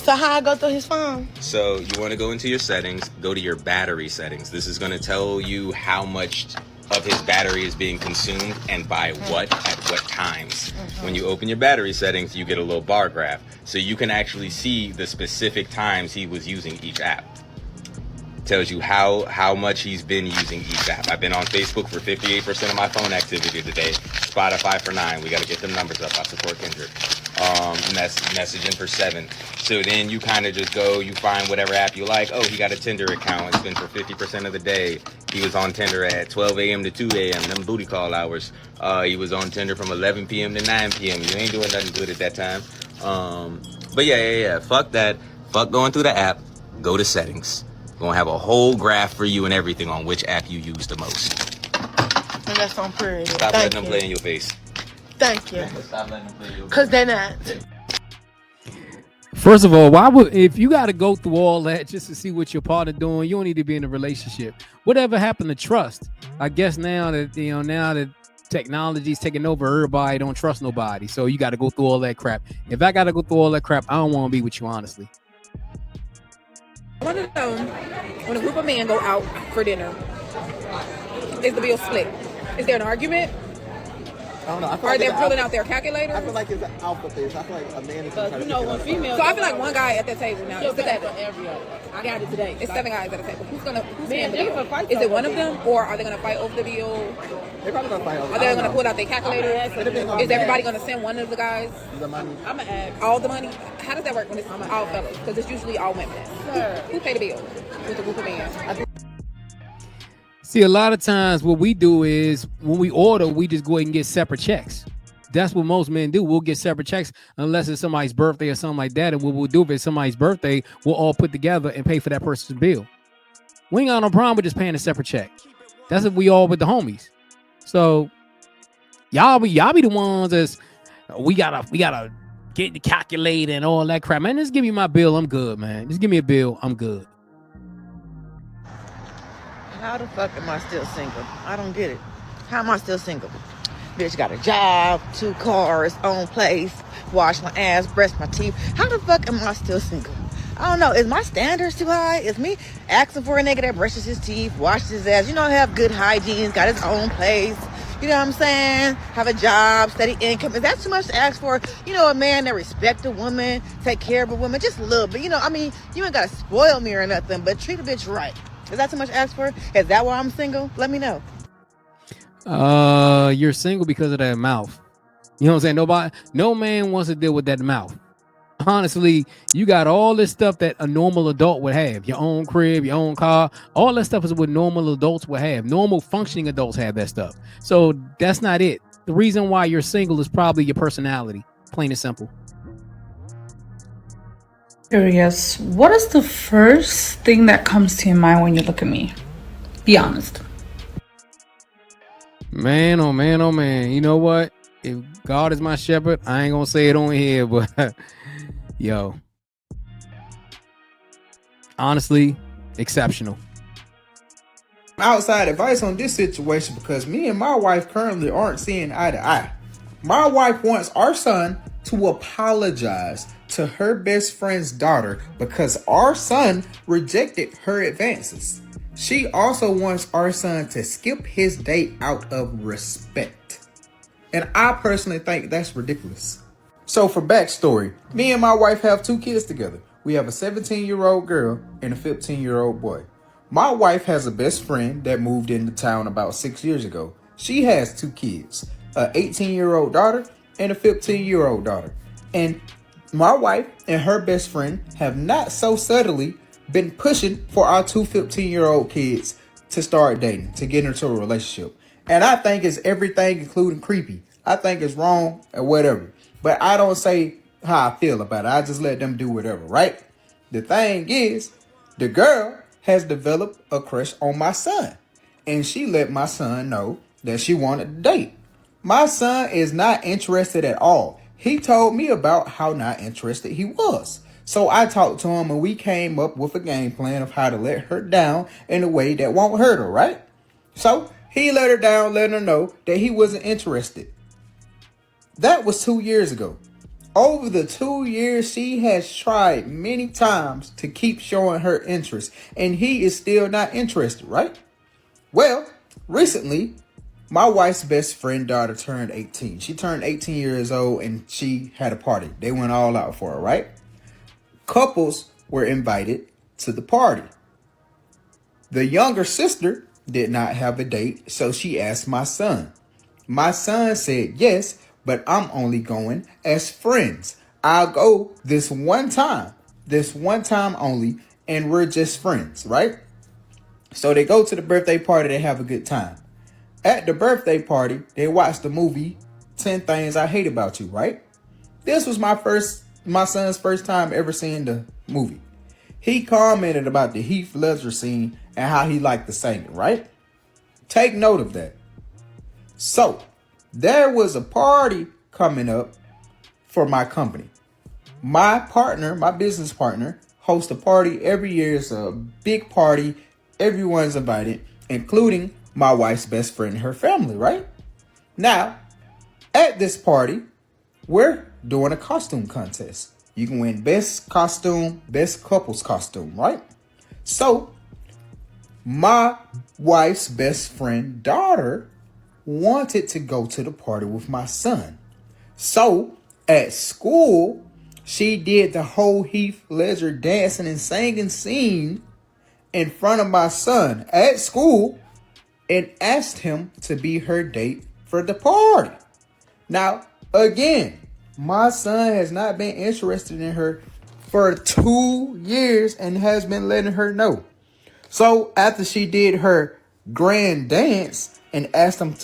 So how I go through his phone? So you want to go into your settings, go to your battery settings. This is going to tell you how much of his battery is being consumed and by what at what times. When you open your battery settings, you get a little bar graph. So you can actually see the specific times he was using each app. Tells you how much he's been using each app. I've been on Facebook for 58% of my phone activity today. Spotify for 9. We got to get them numbers up. I support Kendrick. Messaging for 7. So then you kind of just go, you find whatever app you like. Oh, he got a Tinder account. It's been for 50% of the day. He was on Tinder at 12 a.m. to 2 a.m. Them booty call hours. He was on Tinder from 11 p.m. to 9 p.m. You ain't doing nothing good at that time. But yeah. Fuck that. Fuck going through the app. Go to settings. We're gonna have a whole graph for you and everything on which app you use the most. And that's on pretty. Stop letting them play in your face. Thank you. Stop letting them play in your face. Because they're not. First of all, if you got to go through all that just to see what your partner doing, you don't need to be in a relationship. Whatever happened to trust? I guess now that technology's taking over, everybody don't trust nobody. So you got to go through all that crap. If I got to go through all that crap, I don't want to be with you, honestly. I want to know, when a group of men go out for dinner, is the bill split? Is there an argument? I don't know. Are they pulling out their calculator? I feel like it's an alpha fish. I feel like a man is trying to when females. So I feel like one guy at the table now. It's seven. I got it today. It's 7 guys at the table. Who's paying the bill? Is it one of them, or are they gonna fight over the bill? They're probably gonna fight over. Are they gonna pull out their calculator? Is everybody gonna send one of the guys? The money. I'm gonna ask. All the money? How does that work when it's all fellas? Because it's usually all women. Who pay the bill with the group of men? See, a lot of times what we do is when we order, we just go ahead and get separate checks. That's what most men do. We'll get separate checks unless it's somebody's birthday or something like that. And what we'll do if it's somebody's birthday, we'll all put together and pay for that person's bill. We ain't got no problem with just paying a separate check. That's if we all with the homies. So y'all be the ones that's we gotta get the calculator and all that crap. Man, just give me my bill. I'm good, man. Just give me a bill. I'm good. How the fuck am I still single? I don't get it. How am I still single? Bitch got a job, 2 cars, own place, wash my ass, brush my teeth. How the fuck am I still single? I don't know. Is my standards too high? Is me asking for a nigga that brushes his teeth, washes his ass, have good hygiene, got his own place, you know what I'm saying? Have a job, steady income. Is that too much to ask for? A man that respect a woman, take care of a woman, just a little bit. You ain't got to spoil me or nothing, but treat a bitch right. Is that too much to ask for? Is that why I'm single? Let me know. You're single because of that mouth. You know what I'm saying? No man wants to deal with that mouth. Honestly, you got all this stuff that a normal adult would have. Your own crib, your own car. All that stuff is what normal adults would have. Normal functioning adults have that stuff. So that's not it. The reason why you're single is probably your personality. Plain and simple. Curious, what is the first thing that comes to your mind when you look at me? Be honest. Man, oh man, oh man. You know what? If God is my shepherd, I ain't gonna say it on here, but yo, honestly, exceptional. Outside advice on this situation because me and my wife currently aren't seeing eye to eye. My wife wants our son to apologize to her best friend's daughter because our son rejected her advances. She also wants our son to skip his date out of respect. And I personally think that's ridiculous. So for backstory, me and my wife have 2 kids together. We have a 17-year-old girl and a 15-year-old boy. My wife has a best friend that moved into town about 6 years ago. She has 2 kids, an 18-year-old daughter and a 15-year-old daughter. And my wife and her best friend have not so subtly been pushing for our 2 15-year-old kids to start dating, to get into a relationship. And I think it's everything, including creepy. I think it's wrong or whatever. But I don't say how I feel about it. I just let them do whatever, right? The thing is, the girl has developed a crush on my son. And she let my son know that she wanted to date. My son is not interested at all. He told me about how not interested he was. So I talked to him and we came up with a game plan of how to let her down in a way that won't hurt her, right? So he let her down, letting her know that he wasn't interested. That was 2 years ago. Over the 2 years, she has tried many times to keep showing her interest, and he is still not interested, right? Well, recently, my wife's best friend daughter turned 18. She turned 18 years old and she had a party. They went all out for her, right? Couples were invited to the party. The younger sister did not have a date, so she asked my son. My son said yes, but I'm only going as friends. I'll go this one time only, and we're just friends, right? So they go to the birthday party, they have a good time. At the birthday party, they watch the movie 10 Things I Hate About You, right? This was my son's first time ever seeing the movie. He commented about the Heath Ledger scene and how he liked the singing, right? Take note of that. So, there was a party coming up for my company. My business partner, hosts a party every year. It's a big party. Everyone's invited, including my wife's best friend and her family, right? Now, at this party, we're doing a costume contest. You can win best costume, best couples costume, right? So, my wife's best friend daughter wanted to go to the party with my son. So, at school, she did the whole Heath Ledger dancing and singing scene in front of my son at school and asked him to be her date for the party. Now, again, my son has not been interested in her for 2 years and has been letting her know. So after she did her grand dance and asked him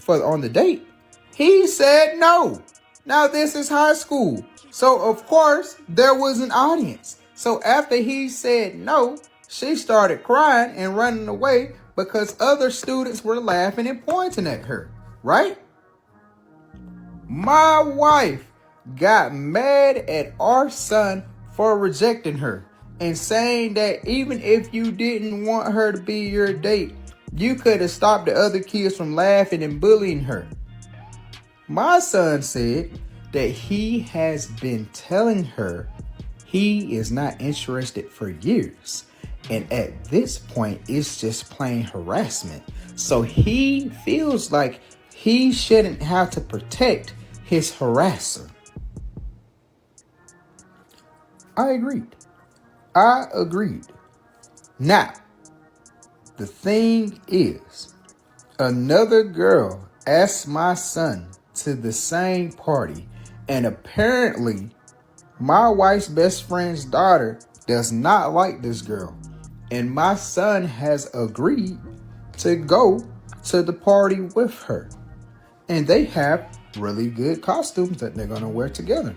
on the date, he said no. Now this is high school. So of course there was an audience. So after he said no, she started crying and running away because other students were laughing and pointing at her, right? My wife got mad at our son for rejecting her and saying that even if you didn't want her to be your date, you could have stopped the other kids from laughing and bullying her. My son said that he has been telling her he is not interested for years. And at this point, it's just plain harassment. So he feels like he shouldn't have to protect his harasser. I agreed. Now, the thing is, another girl asked my son to the same party, and apparently my wife's best friend's daughter does not like this girl, and my son has agreed to go to the party with her, and they have really good costumes that they're going to wear together.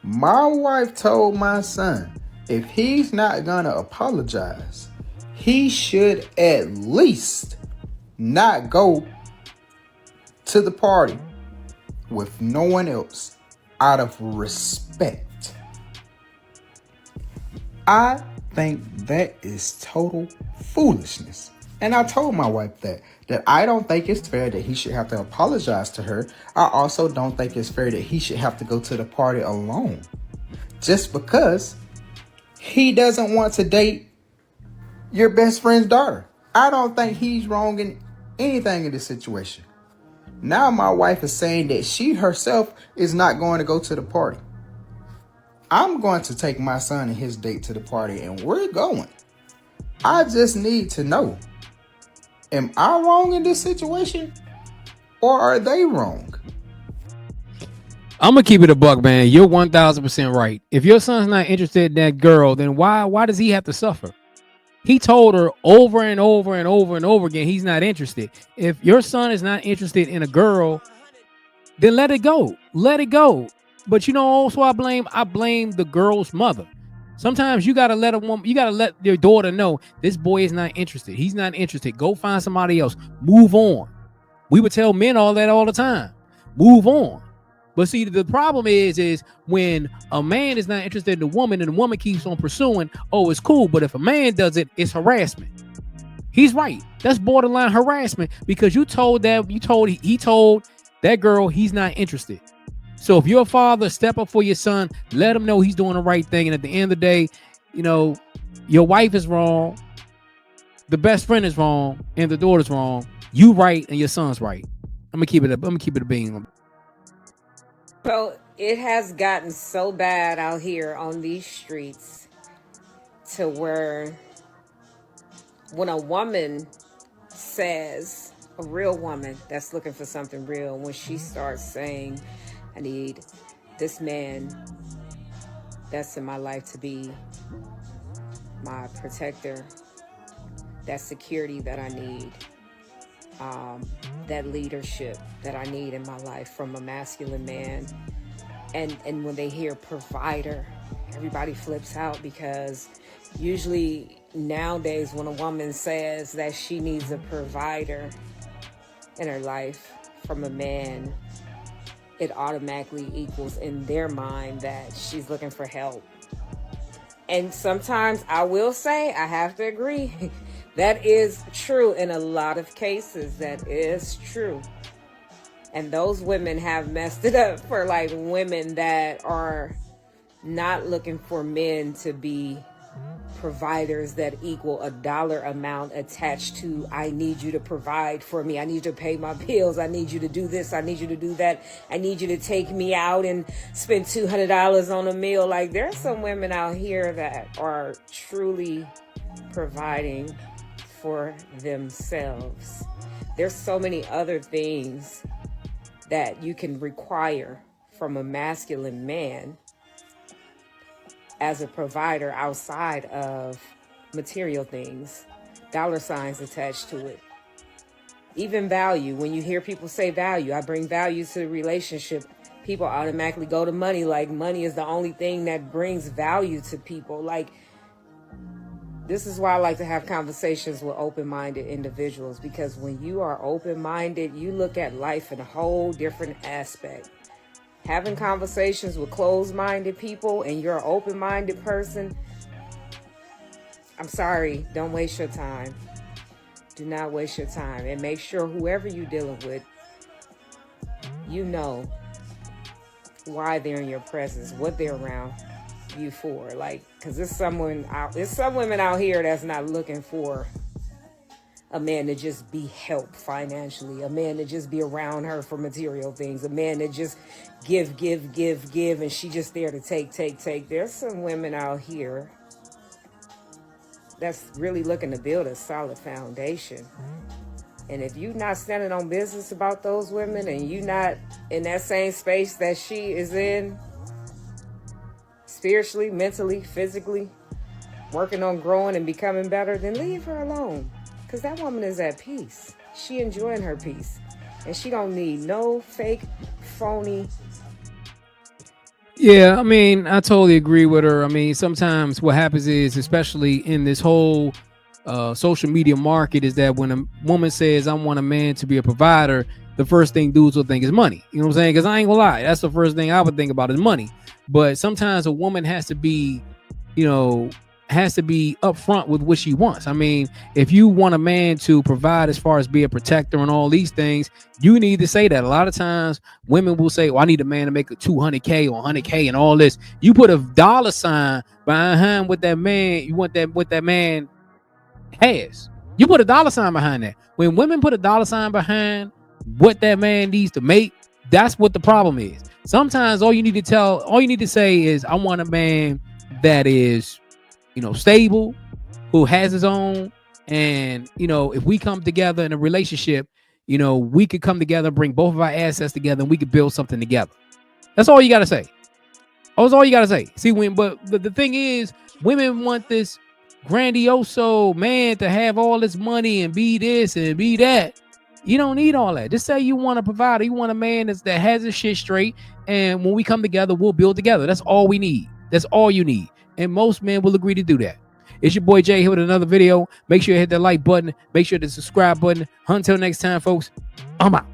My wife told my son if he's not going to apologize, he should at least not go to the party with no one else out of respect. I think that is total foolishness. And I told my wife that I don't think it's fair that he should have to apologize to her. I also don't think it's fair that he should have to go to the party alone just because he doesn't want to date your best friend's daughter. I don't think he's wrong in anything in this situation. Now my wife is saying that she herself is not going to go to the party. I'm going to take my son and his date to the party, and we're going. I just need to know, am I wrong in this situation, or are they wrong? I'm gonna keep it a buck, man. You're 1,000% right. If your son's not interested in that girl, then why does he have to suffer? He told her over and over and over and over again he's not interested. If your son is not interested in a girl, then let it go. Let it go. But you know, also I blame the girl's mother. Sometimes you gotta let your daughter know this boy is not interested. He's not interested. Go find somebody else. Move on. We would tell men all that all the time. Move on. But see, the problem is when a man is not interested in the woman and the woman keeps on pursuing, oh, it's cool. But if a man does it, it's harassment. He's right. That's borderline harassment because he told that girl he's not interested. So if you're a father, step up for your son, let him know he's doing the right thing. And at the end of the day, you know, your wife is wrong, the best friend is wrong, and the daughter's wrong. You right and your son's right. I'm gonna keep it a being. So it has gotten so bad out here on these streets to where when a woman says, a real woman that's looking for something real, when she starts saying, I need this man that's in my life to be my protector, that security that I need, that leadership that I need in my life from a masculine man. And when they hear provider, everybody flips out, because usually nowadays when a woman says that she needs a provider in her life from a man, it automatically equals in their mind that she's looking for help. And sometimes I will say, I have to agree, that is true in a lot of cases. That is true. And those women have messed it up for like women that are not looking for men to be providers that equal a dollar amount attached to, I need you to provide for me. I need you to pay my bills. I need you to do this. I need you to do that. I need you to take me out and spend $200 on a meal. Like, there's some women out here that are truly providing for themselves. There's so many other things that you can require from a masculine man as a provider outside of material things, dollar signs attached to it. Even value. When you hear people say value, I bring value to the relationship, people automatically go to money, like money is the only thing that brings value to people. Like, this is why I like to have conversations with open-minded individuals, because when you are open-minded, you look at life in a whole different aspect. Having conversations with closed-minded people and you're an open-minded person, I'm sorry, don't waste your time. Do not waste your time. And make sure whoever you're dealing with, you know why they're in your presence, what they're around you for. Like, because there's some women out here that's not looking for a man to just be helped financially, a man to just be around her for material things, a man that just give, and she just there to take. There's some women out here that's really looking to build a solid foundation. And if you're not standing on business about those women, and you're not in that same space that she is in, spiritually, mentally, physically, working on growing and becoming better, then leave her alone. Because that woman is at peace. She enjoying her peace. And she don't need no fake, phony. Yeah, I mean, I totally agree with her. I mean, sometimes what happens is, especially in this whole social media market, is that when a woman says, I want a man to be a provider, the first thing dudes will think is money. You know what I'm saying? Because I ain't gonna lie, that's the first thing I would think about is money. But sometimes a woman has to be, upfront with what she wants. I mean, if you want a man to provide as far as be a protector and all these things, you need to say that. A lot of times women will say, well, I need a man to make a $200K or $100K and all this. You put a dollar sign behind what that man, you want that what that man has. You put a dollar sign behind that. When women put a dollar sign behind what that man needs to make, that's what the problem is. Sometimes all you need to say is, I want a man that is, stable, who has his own. And, if we come together in a relationship, we could come together, bring both of our assets together, and we could build something together. That's all you got to say. That's all you got to say. See, but the thing is, women want this grandioso man to have all this money and be this and be that. You don't need all that. Just say you want a provider. You want a man that has his shit straight. And when we come together, we'll build together. That's all we need. That's all you need. And most men will agree to do that. It's your boy Jay here with another video. Make sure you hit that like button. Make sure to subscribe button. Until next time, folks, I'm out.